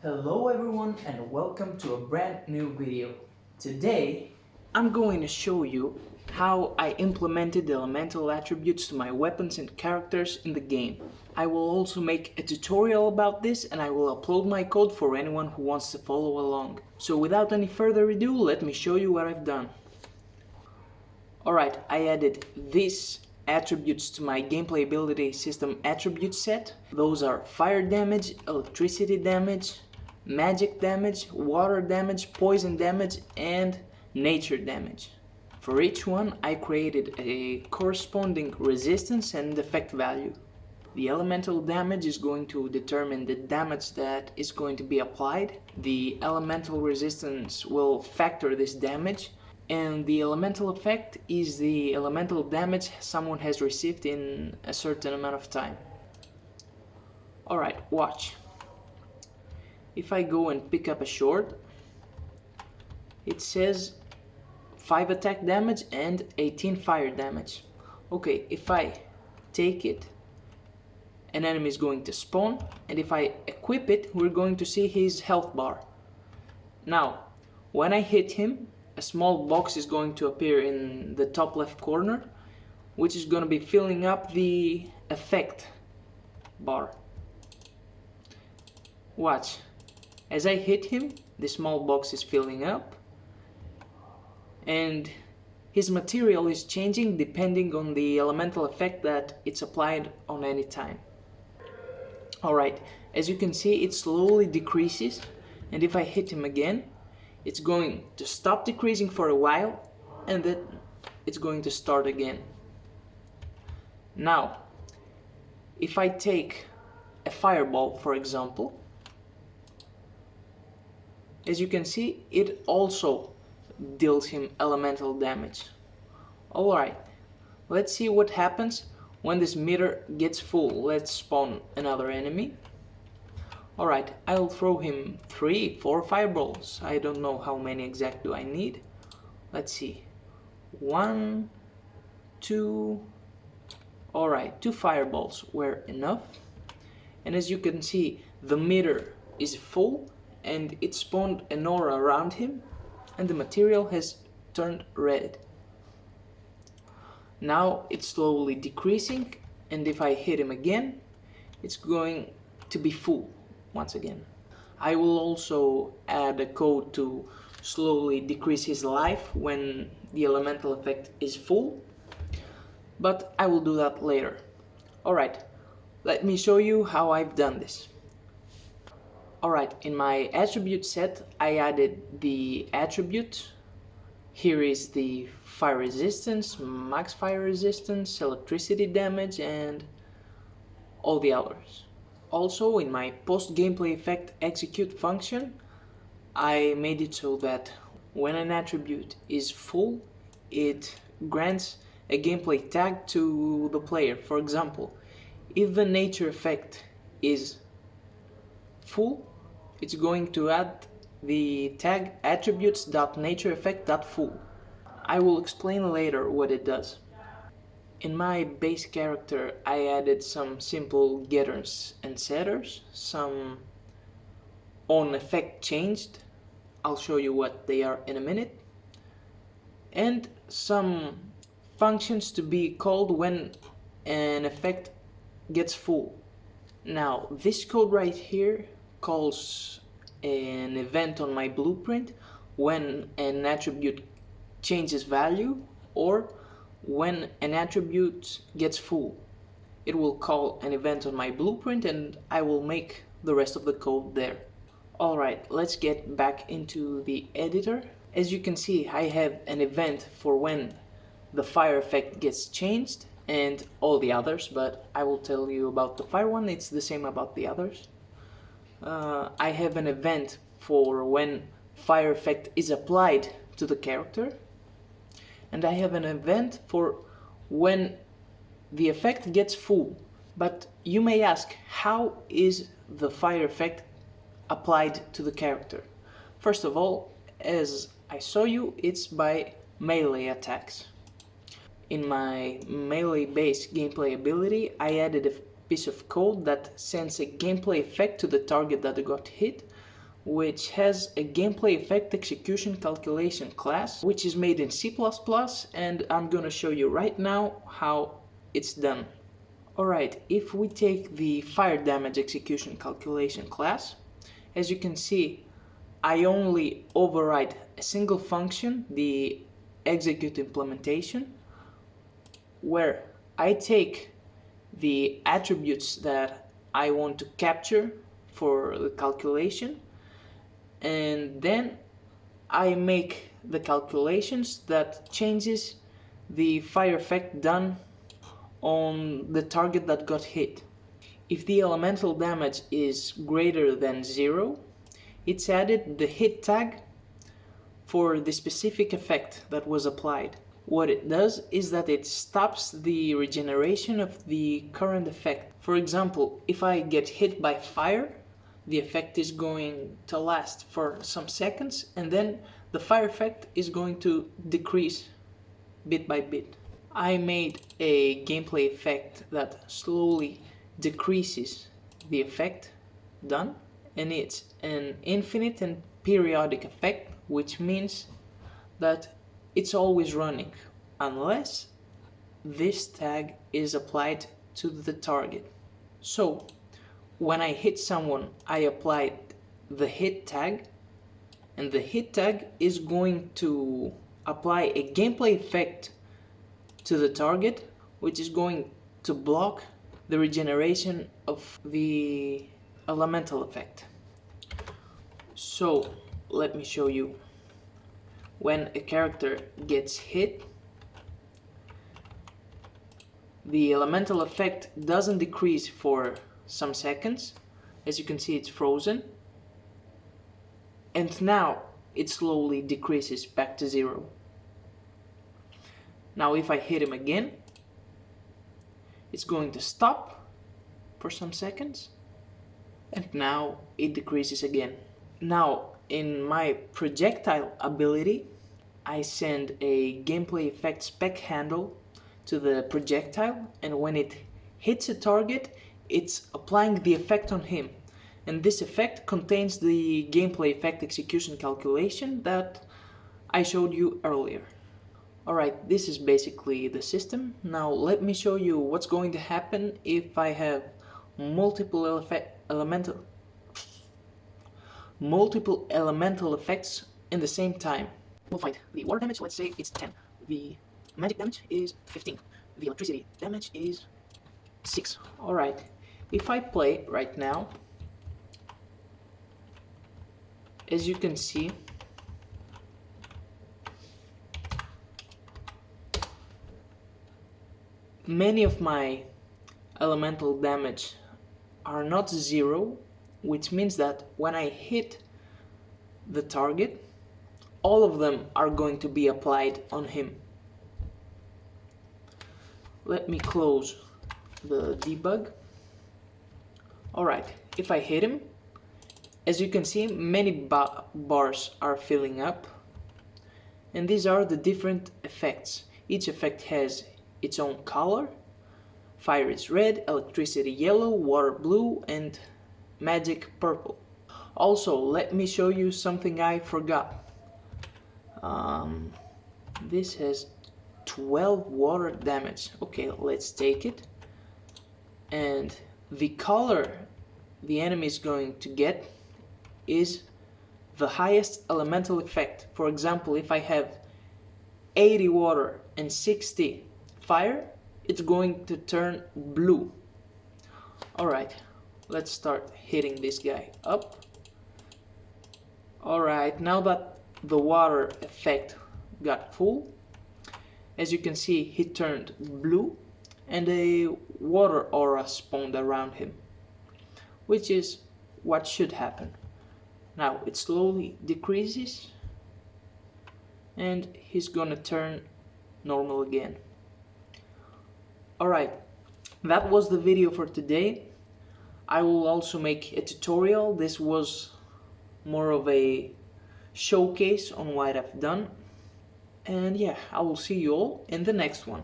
Hello everyone and welcome to a brand new video. Today I'm going to show you how I implemented the elemental attributes to my weapons and characters in the game. I will also make a tutorial about this and I will upload my code for anyone who wants to follow along. So without any further ado, let me show you what I've done. Alright, I added these attributes to my gameplay ability system attribute set. Those are fire damage, electricity damage, magic damage, water damage, poison damage, and nature damage. For each one, I created a corresponding resistance and effect value. The elemental damage is going to determine the damage that is going to be applied. The elemental resistance will factor this damage, and the elemental effect is the elemental damage someone has received in a certain amount of time. Alright, watch. If I go and pick up a sword, it says 5 attack damage and 18 fire damage. Okay, if I take it, an enemy is going to spawn, and if I equip it, we're going to see his health bar. Now, when I hit him, a small box is going to appear in the top left corner, which is going to be filling up the effect bar. Watch. As I hit him, the small box is filling up, and his material is changing depending on the elemental effect that it's applied on any time. Alright, as you can see, it slowly decreases, and if I hit him again, it's going to stop decreasing for a while, and then it's going to start again. Now, if I take a fireball, for example, as you can see, it also deals him elemental damage. Alright, let's see what happens when this meter gets full. Let's spawn another enemy. Alright, I'll throw him 3, 4 fireballs. I don't know how many exact do I need. Let's see. 1, 2... Alright, 2 fireballs were enough. And as you can see, the meter is full, and it spawned an aura around him, and the material has turned red. Now it's slowly decreasing, and if I hit him again, it's going to be full once again. I will also add a code to slowly decrease his life when the elemental effect is full, but I will do that later. Alright, let me show you how I've done this. Alright, in my attribute set, I added the attribute. Here is the fire resistance, max fire resistance, electricity damage, and all the others. Also, in my post gameplay effect execute function, I made it so that when an attribute is full, it grants a gameplay tag to the player. For example, if the nature effect is full, it's going to add the tag attributes.natureeffect.full. I will explain later what it does. In my base character, I added some simple getters and setters, some on effect changed. I'll show you what they are in a minute. And some functions to be called when an effect gets full. Now, this code right here calls an event on my blueprint when an attribute changes value or when an attribute gets full. It will call an event on my blueprint and I will make the rest of the code there. Alright, let's get back into the editor. As you can see, I have an event for when the fire effect gets changed and all the others, but I will tell you about the fire one. It's the same about the others. I have an event for when fire effect is applied to the character, and I have an event for when the effect gets full. But you may ask, how is the fire effect applied to the character? First of all, as I show you, it's by melee attacks. In my melee based gameplay ability, I added a piece of code that sends a gameplay effect to the target that got hit. which has a gameplay effect execution calculation class, which is made in C++, and I'm gonna show you right now how it's done. Alright, if we take the fire damage execution calculation class, as you can see, I only override a single function, the execute implementation, where I take the attributes that I want to capture for the calculation, and then I make the calculations that changes the fire effect done on the target that got hit. If the elemental damage is greater than 0, it's added the hit tag for the specific effect that was applied. What it does is that it stops the regeneration of the current effect. For example, if I get hit by fire, the effect is going to last for some seconds, and then the fire effect is going to decrease bit by bit. I made a gameplay effect that slowly decreases the effect done, and it's an infinite and periodic effect, which means that it's always running unless this tag is applied to the target. So when I hit someone, I applied the hit tag, and the hit tag is going to apply a gameplay effect to the target, which is going to block the regeneration of the elemental effect. So let me show you. When a character gets hit, the elemental effect doesn't decrease for some seconds. As you can see, it's frozen, and now it slowly decreases back to 0. Now if I hit him again, it's going to stop for some seconds, and now it decreases again. Now in my projectile ability, I send a gameplay effect spec handle to the projectile, and when it hits a target, it's applying the effect on him, and this effect contains the gameplay effect execution calculation that I showed you earlier. Alright, this is basically the system. Now let me show you what's going to happen if I have multiple elemental effects in the same time. We'll find the water damage, let's say it's 10. The magic damage is 15. The electricity damage is 6. Alright, if I play right now, as you can see, many of my elemental damage are not 0, which means that when I hit the target, all of them are going to be applied on him. Let me close the debug. Alright, if I hit him, as you can see, many bars are filling up, and these are the different effects. Each effect has its own color. Fire is red, electricity yellow, water blue, and magic purple. Also, let me show you something I forgot. This has 12 water damage. Okay, let's take it. And the color the enemy is going to get is the highest elemental effect. For example, if I have 80 water and 60 fire, it's going to turn blue. Alright, let's start hitting this guy up. Alright, now that the water effect got full, as you can see, he turned blue and a water aura spawned around him, which is what should happen. Now it slowly decreases and he's gonna turn normal again. Alright, that was the video for today. I will also make a tutorial. This was more of a showcase on what I've done. And yeah, I will see you all in the next one.